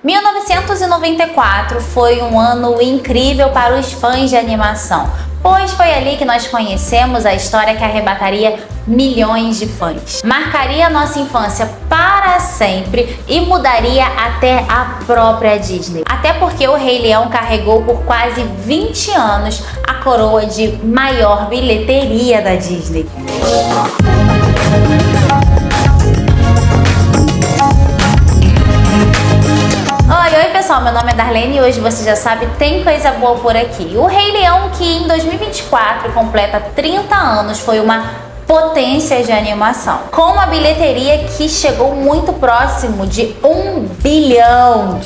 1994 foi um ano incrível para os fãs de animação, pois foi ali que nós conhecemos a história que arrebataria milhões de fãs. Marcaria a nossa infância para sempre e mudaria até a própria Disney. Até porque o Rei Leão carregou por quase 20 anos a coroa de maior bilheteria da Disney. Oi pessoal, meu nome é Darlene e hoje você já sabe, tem coisa boa por aqui. O Rei Leão, que em 2024 completa 30 anos, foi uma potência de animação, com uma bilheteria que chegou muito próximo de $1 bilhão.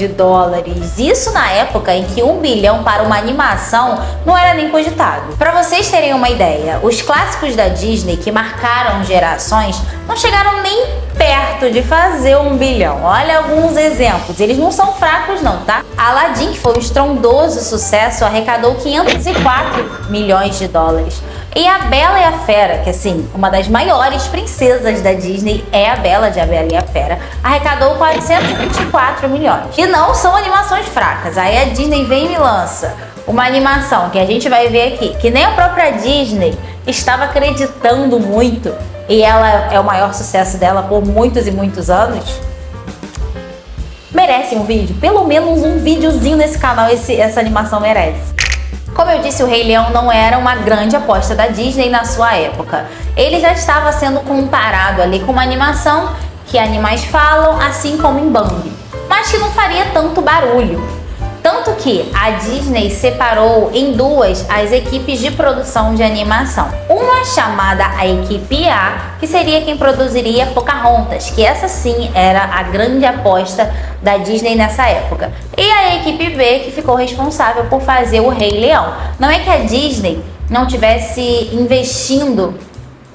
Isso na época em que 1 bilhão para uma animação não era nem cogitado. Para vocês terem uma ideia, os clássicos da Disney que marcaram gerações não chegaram nem perto de fazer 1 bilhão. Olha alguns exemplos, eles não são fracos não, tá? Aladdin, que foi um estrondoso sucesso, arrecadou $504 milhões. E a Bela e a Fera, que assim, uma das maiores princesas da Disney é a Bela de A Bela e a Fera, arrecadou 424 milhões. E não são animações fracas, aí a Disney vem e me lança uma animação que a gente vai ver aqui, que nem a própria Disney estava acreditando muito, e ela é o maior sucesso dela por muitos e muitos anos. Merece um vídeo, pelo menos um videozinho nesse canal essa animação merece. Como eu disse, o Rei Leão não era uma grande aposta da Disney na sua época. Ele já estava sendo comparado ali com uma animação que animais falam, assim como em Bambi, mas que não faria tanto barulho. Tanto que a Disney separou em duas as equipes de produção de animação. Uma chamada a equipe A, que seria quem produziria Pocahontas, que essa sim era a grande aposta da Disney nessa época. E a equipe B, que ficou responsável por fazer o Rei Leão. Não é que a Disney não tivesse investindo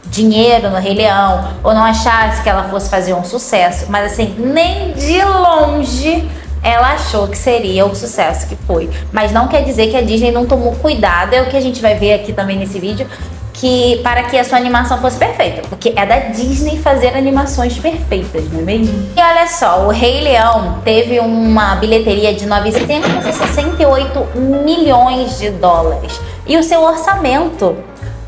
dinheiro no Rei Leão ou não achasse que ela fosse fazer um sucesso, mas assim, nem de longe ela achou que seria o sucesso que foi. Mas não quer dizer que a Disney não tomou cuidado, é o que a gente vai ver aqui também nesse vídeo, que para que a sua animação fosse perfeita, porque é da Disney fazer animações perfeitas, não é mesmo? E olha só, o Rei Leão teve uma bilheteria de $968 milhões e o seu orçamento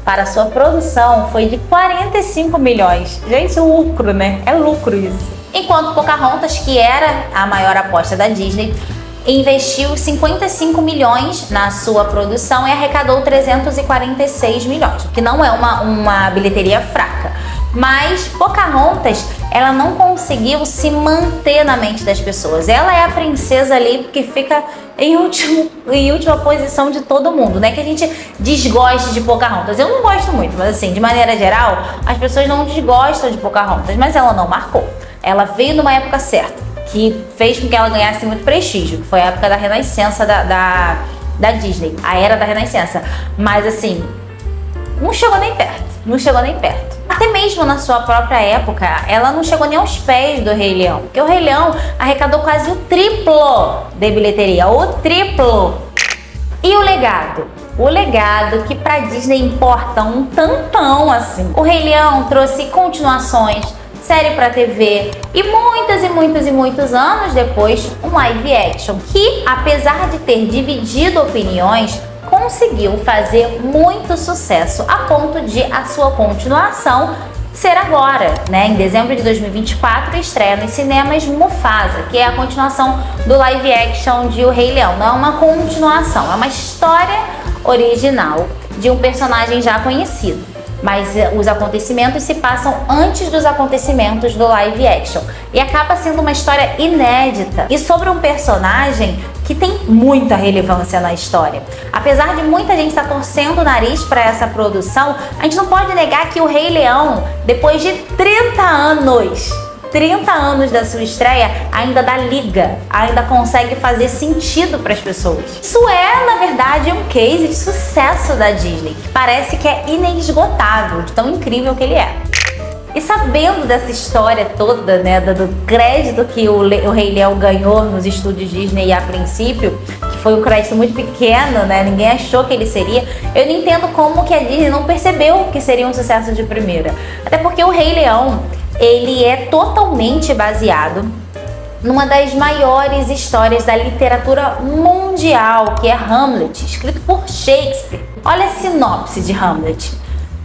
para sua produção foi de 45 milhões. Gente, lucro, né? É lucro isso. Enquanto Pocahontas, que era a maior aposta da Disney, investiu 55 milhões na sua produção e arrecadou 346 milhões, o que não é uma bilheteria fraca. Mas Pocahontas, ela não conseguiu se manter na mente das pessoas. Ela é a princesa ali porque fica em última posição de todo mundo, né? Que a gente desgoste de Pocahontas. Eu não gosto muito, mas assim, de maneira geral, as pessoas não desgostam de Pocahontas, mas ela não marcou. Ela veio numa época certa, que fez com que ela ganhasse muito prestígio, que foi a época da renascença da Disney, a era da renascença. Mas assim, não chegou nem perto. Até mesmo na sua própria época, ela não chegou nem aos pés do Rei Leão, porque o Rei Leão arrecadou quase o triplo de bilheteria, o triplo. E o legado? O legado que pra Disney importa um tantão assim. O Rei Leão trouxe continuações, série para TV e muitos anos depois um live action que, apesar de ter dividido opiniões, conseguiu fazer muito sucesso a ponto de a sua continuação ser agora, né? Em dezembro de 2024 estreia nos cinemas Mufasa, que é a continuação do live action de O Rei Leão. Não é uma continuação, é uma história original de um personagem já conhecido. Mas os acontecimentos se passam antes dos acontecimentos do live action. E acaba sendo uma história inédita e sobre um personagem que tem muita relevância na história. Apesar de muita gente estar torcendo o nariz para essa produção, a gente não pode negar que o Rei Leão, depois de 30 anos da sua estreia, ainda dá liga, ainda consegue fazer sentido para as pessoas. Isso é, na verdade, um case de sucesso da Disney, que parece que é inesgotável, de tão incrível que ele é. E sabendo dessa história toda, né, do crédito que o Rei Leão ganhou nos estúdios Disney a princípio, que foi um crédito muito pequeno, né, ninguém achou que ele seria, eu não entendo como que a Disney não percebeu que seria um sucesso de primeira. Até porque o Rei Leão, ele é totalmente baseado numa das maiores histórias da literatura mundial, que é Hamlet, escrito por Shakespeare. Olha a sinopse de Hamlet.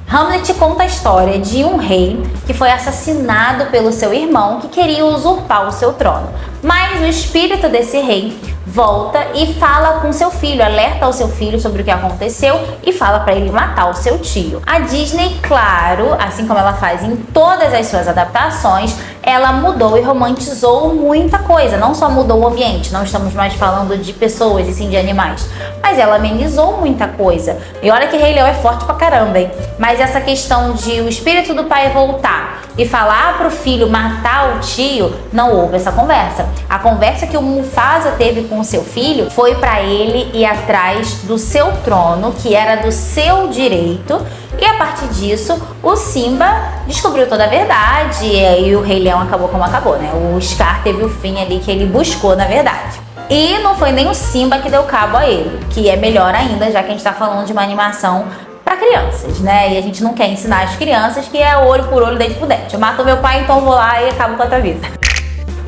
Hamlet conta a história de um rei que foi assassinado pelo seu irmão que queria usurpar o seu trono. Mas o espírito desse rei volta e fala com seu filho, alerta o seu filho sobre o que aconteceu e fala para ele matar o seu tio. A Disney, claro, assim como ela faz em todas as suas adaptações, ela mudou e romantizou muita coisa. Não só mudou o ambiente, não estamos mais falando de pessoas e sim de animais, mas ela amenizou muita coisa. E olha que Rei Leão é forte pra caramba, hein? Mas essa questão de o espírito do pai voltar e falar pro filho matar o tio, não houve essa conversa. A conversa que o Mufasa teve com o seu filho foi para ele ir atrás do seu trono, que era do seu direito, e a partir disso o Simba descobriu toda a verdade e o Rei Leão acabou como acabou, né? O Scar teve o fim ali que ele buscou, na verdade. E não foi nem o Simba que deu cabo a ele, que é melhor ainda, já que a gente tá falando de uma animação para crianças, né? E a gente não quer ensinar as crianças que é olho por olho, dente por dente. Eu mato meu pai, então vou lá e acabo com a tua vida.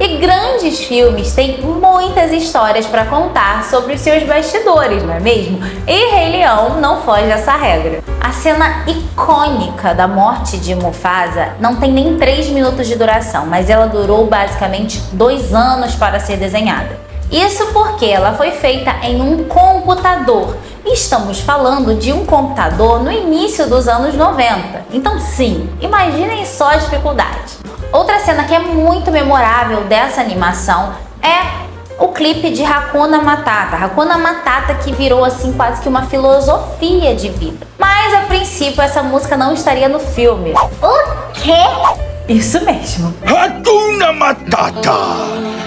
E grandes filmes têm muitas histórias para contar sobre os seus bastidores, não é mesmo? E Rei Leão não foge dessa regra. A cena icônica da morte de Mufasa não tem nem 3 minutos de duração, mas ela durou basicamente 2 anos para ser desenhada. Isso porque ela foi feita em um computador. Estamos falando de um computador no início dos anos 90. Então sim, imaginem só a dificuldade. Outra cena que é muito memorável dessa animação é o clipe de Hakuna Matata. Hakuna Matata que virou assim quase que uma filosofia de vida. Mas a princípio essa música não estaria no filme. O quê? Isso mesmo. Hakuna Matata!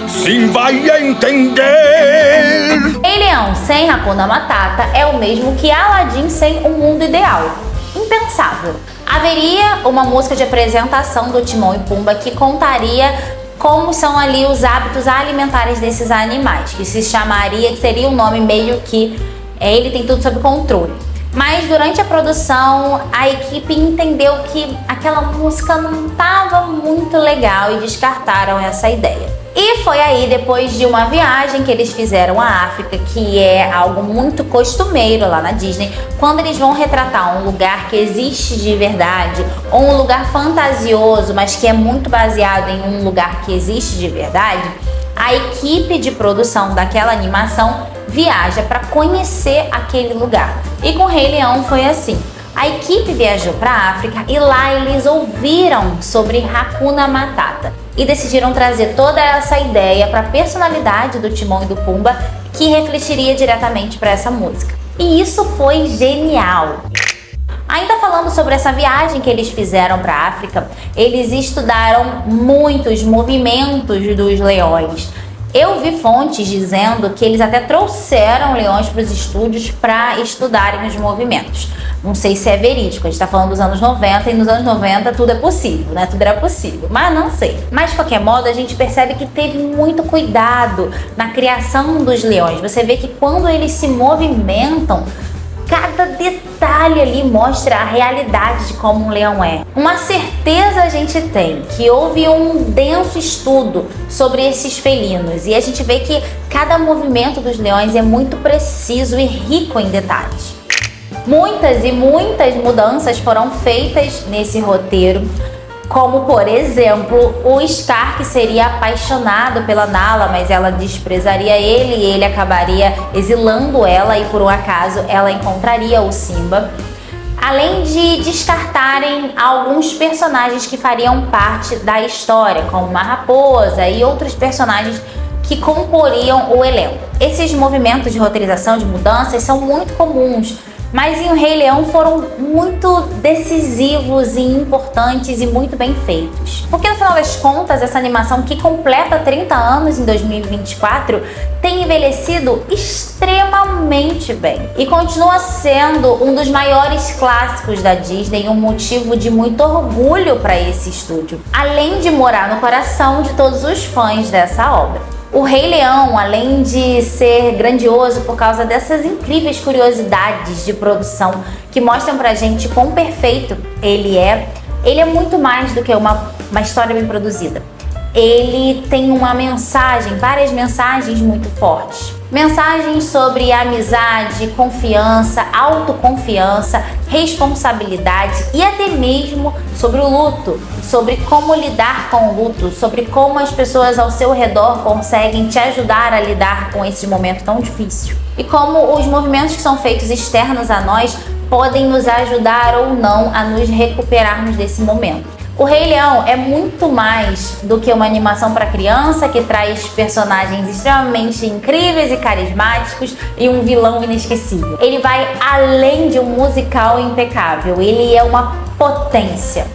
Sim, vai entender! Rei Leão sem Hakuna Matata é o mesmo que Aladdin sem um mundo ideal. Impensável. Haveria uma música de apresentação do Timão e Pumba que contaria como são ali os hábitos alimentares desses animais, que se chamaria, que seria um nome meio que ele tem tudo sob controle. Mas durante a produção, a equipe entendeu que aquela música não estava muito legal e descartaram essa ideia. E foi aí, depois de uma viagem que eles fizeram à África, que é algo muito costumeiro lá na Disney, quando eles vão retratar um lugar que existe de verdade, ou um lugar fantasioso, mas que é muito baseado em um lugar que existe de verdade, a equipe de produção daquela animação viaja para conhecer aquele lugar. E com o Rei Leão foi assim. A equipe viajou para a África e lá eles ouviram sobre Hakuna Matata e decidiram trazer toda essa ideia para a personalidade do Timão e do Pumba, que refletiria diretamente para essa música. E isso foi genial! Ainda falando sobre essa viagem que eles fizeram para a África, eles estudaram muitos movimentos dos leões. Eu vi fontes dizendo que eles até trouxeram leões para os estúdios para estudarem os movimentos. Não sei se é verídico, a gente está falando dos anos 90 e nos anos 90 tudo é possível, né? Tudo era possível, mas não sei. Mas de qualquer modo a gente percebe que teve muito cuidado na criação dos leões. Você vê que quando eles se movimentam, cada detalhe ali mostra a realidade de como um leão é. Uma certeza a gente tem que houve um denso estudo sobre esses felinos e a gente vê que cada movimento dos leões é muito preciso e rico em detalhes. Muitas e muitas mudanças foram feitas nesse roteiro, como por exemplo, o Scar, que seria apaixonado pela Nala, mas ela desprezaria ele e ele acabaria exilando ela e por um acaso ela encontraria o Simba. Além de descartarem alguns personagens que fariam parte da história, como uma raposa e outros personagens que comporiam o elenco. Esses movimentos de roteirização, de mudanças, são muito comuns, mas em O Rei Leão foram muito decisivos e importantes e muito bem feitos. Porque no final das contas, essa animação que completa 30 anos em 2024 tem envelhecido extremamente bem e continua sendo um dos maiores clássicos da Disney e um motivo de muito orgulho para esse estúdio, além de morar no coração de todos os fãs dessa obra. O Rei Leão, além de ser grandioso por causa dessas incríveis curiosidades de produção que mostram pra gente quão perfeito ele é muito mais do que uma história bem produzida. ele tem uma mensagem, várias mensagens muito fortes. Mensagens sobre amizade, confiança, autoconfiança, responsabilidade e até mesmo sobre o luto, sobre como lidar com o luto, sobre como as pessoas ao seu redor conseguem te ajudar a lidar com esse momento tão difícil. E como os movimentos que são feitos externos a nós podem nos ajudar ou não a nos recuperarmos desse momento. O Rei Leão é muito mais do que uma animação para criança que traz personagens extremamente incríveis e carismáticos e um vilão inesquecível. Ele vai além de um musical impecável, ele é uma potência,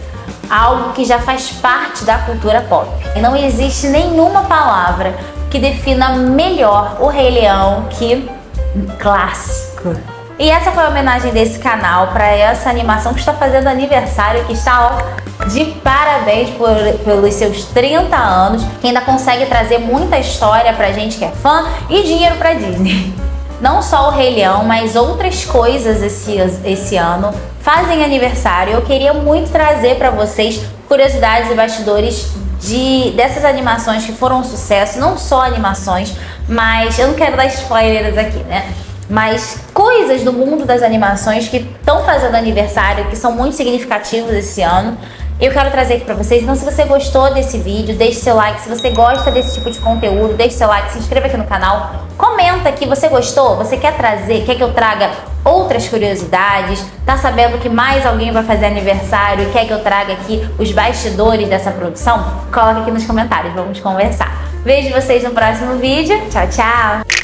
algo que já faz parte da cultura pop. Não existe nenhuma palavra que defina melhor o Rei Leão que um clássico. E essa foi a homenagem desse canal para essa animação que está fazendo aniversário, que está de parabéns pelos seus 30 anos, que ainda consegue trazer muita história pra gente que é fã e dinheiro pra Disney. Não só o Rei Leão, mas outras coisas esse ano fazem aniversário. Eu queria muito trazer para vocês curiosidades e bastidores dessas animações que foram um sucesso, não só animações, mas eu não quero dar spoilers aqui, né? Mas coisas do mundo das animações que estão fazendo aniversário, que são muito significativos esse ano. Eu quero trazer aqui pra vocês. Então, se você gostou desse vídeo, deixe seu like. Se você gosta desse tipo de conteúdo, deixe seu like, se inscreva aqui no canal. Comenta aqui, você gostou? Você quer que eu traga outras curiosidades? Tá sabendo que mais alguém vai fazer aniversário e quer que eu traga aqui os bastidores dessa produção? Coloca aqui nos comentários, vamos conversar. Vejo vocês no próximo vídeo. Tchau, tchau!